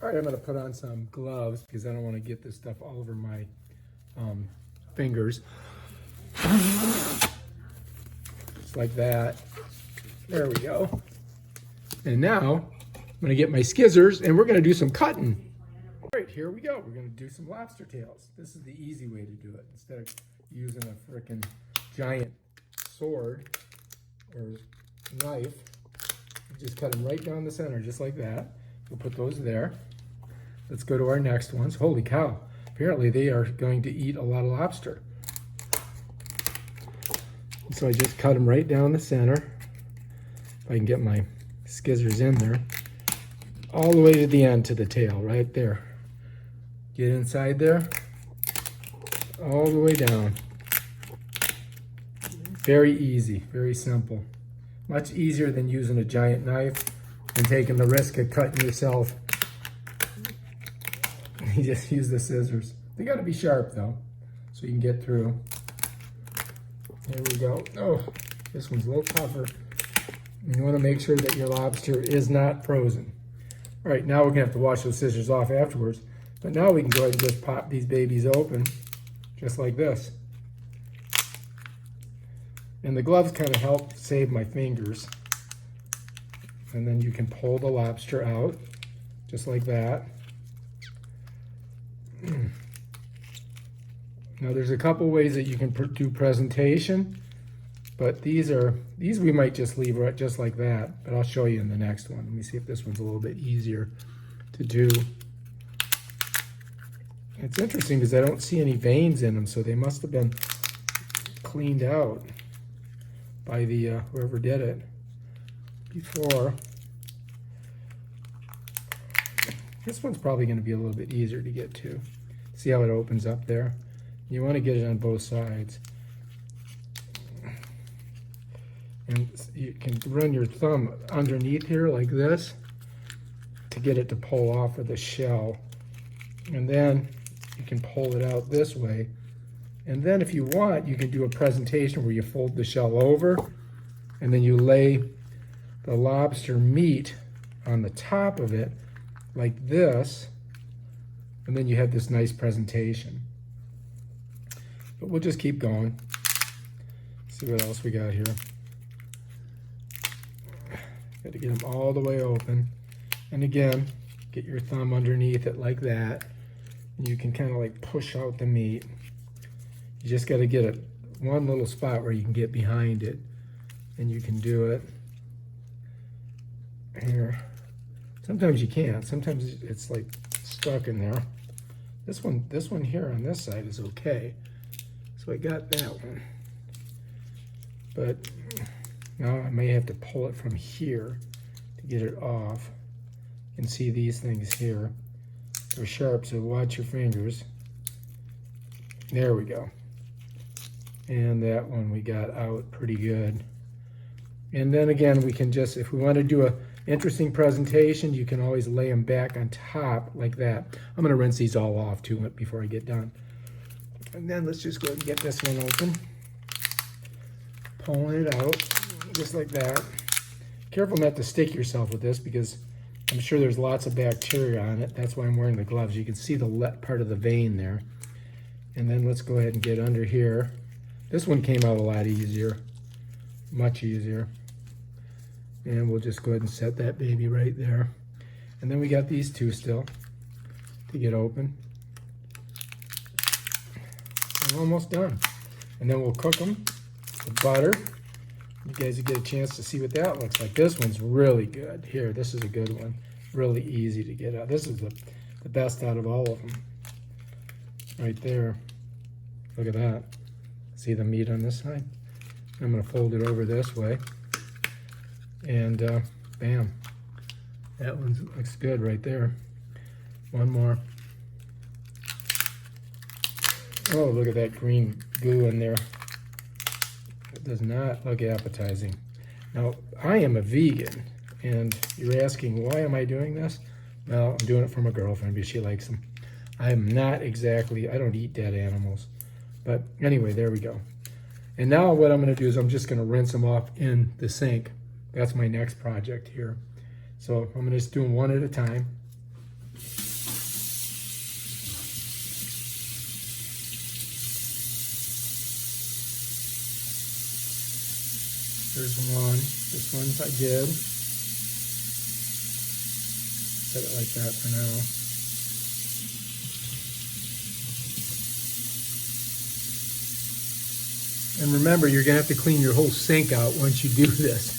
All right, I'm gonna put on some gloves because I don't want to get this stuff all over my fingers. Just like that. There we go. And now I'm gonna get my scissors and we're gonna do some cutting. All right, here we go. We're gonna do some lobster tails. This is the easy way to do it. Instead of using a frickin' giant sword or knife, you just cut them right down the center, just like that. We'll put those there. Let's go to our next ones. Holy cow. Apparently they are going to eat a lot of lobster. So I just cut them right down the center. If I can get my scissors in there. All the way to the end, to the tail, right there. Get inside there. All the way down. Very easy, very simple. Much easier than using a giant knife and taking the risk of cutting yourself. You just use the scissors. They gotta be sharp though, so you can get through. There we go. Oh, this one's a little tougher. You wanna make sure that your lobster is not frozen. All right, now we're gonna have to wash those scissors off afterwards. But now we can go ahead and just pop these babies open, just like this. And the gloves kind of help save my fingers. And then you can pull the lobster out, just like that. Now there's a couple ways that you can do presentation, but these we might just leave right just like that, but I'll show you in the next one. Let me see if this one's a little bit easier to do. It's interesting because I don't see any veins in them, so they must have been cleaned out by the whoever did it before. This one's probably going to be a little bit easier to get to. See how it opens up there? You want to get it on both sides. And you can run your thumb underneath here like this to get it to pull off of the shell. And then you can pull it out this way. And then if you want, you can do a presentation where you fold the shell over and then you lay the lobster meat on the top of it like this, and then you have this nice presentation. But we'll just keep going. See what else we got here. Got to get them all the way open. And again, get your thumb underneath it like that. And you can kind of like push out the meat. You just got to get one little spot where you can get behind it. And you can do it here. Sometimes you can't. Sometimes it's like stuck in there. This one here on this side is okay. So I got that one. But now I may have to pull it from here to get it off. You can see these things here. They're sharp, so watch your fingers. There we go. And that one we got out pretty good. And then again, we can just, if we want to do a interesting presentation, you can always lay them back on top like that. I'm going to rinse these all off too before I get done. And then let's just go ahead and get this one open. Pulling it out just like that. Careful not to stick yourself with this because I'm sure there's lots of bacteria on it. That's why I'm wearing the gloves. You can see the part of the vein there. And then let's go ahead and get under here. This one came out a lot easier, much easier. And we'll just go ahead and set that baby right there. And then we got these two still to get open. We're almost done. And then we'll cook them with butter. You guys will get a chance to see what that looks like. This one's really good. Here, this is a good one. Really easy to get out. This is the best out of all of them. Right there. Look at that. See the meat on this side? I'm going to fold it over this way. And bam, that one looks good right there. One more. Oh, look at that green goo in there. It does not look appetizing. Now, I am a vegan, and you're asking, why am I doing this? Well, I'm doing it for my girlfriend because she likes them. I'm not exactly, I don't eat dead animals. But anyway, there we go. And now what I'm going to do is I'm just going to rinse them off in the sink. That's my next project here. So I'm going to just do them one at a time. There's one. This one I did. Set it like that for now. And remember, you're going to have to clean your whole sink out once you do this.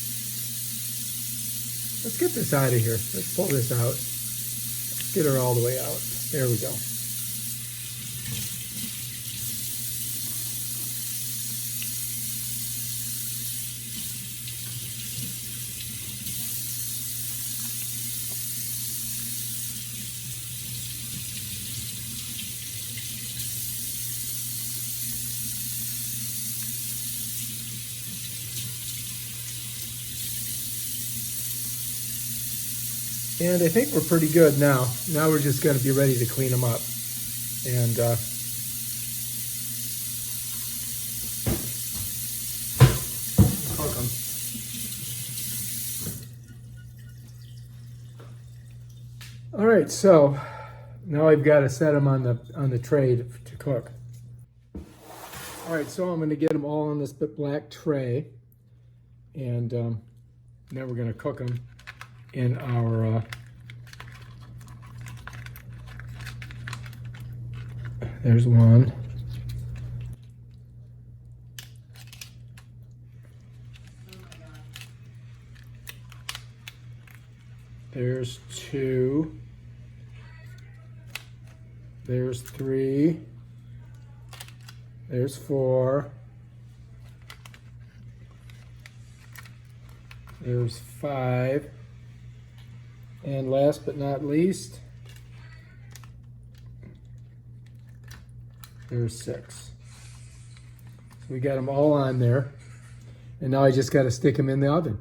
Let's get this out of here. Let's pull this out. Let's get her all the way out. There we go. And I think we're pretty good now. Now we're just going to be ready to clean them up. And cook them. All right, so now I've got to set them on the tray to cook. All right, so I'm going to get them all on this black tray, and then we're going to cook them in our there's one. There's two. There's three. There's four. There's five. And last but not least, there's six. So we got them all on there. And now I just got to stick them in the oven.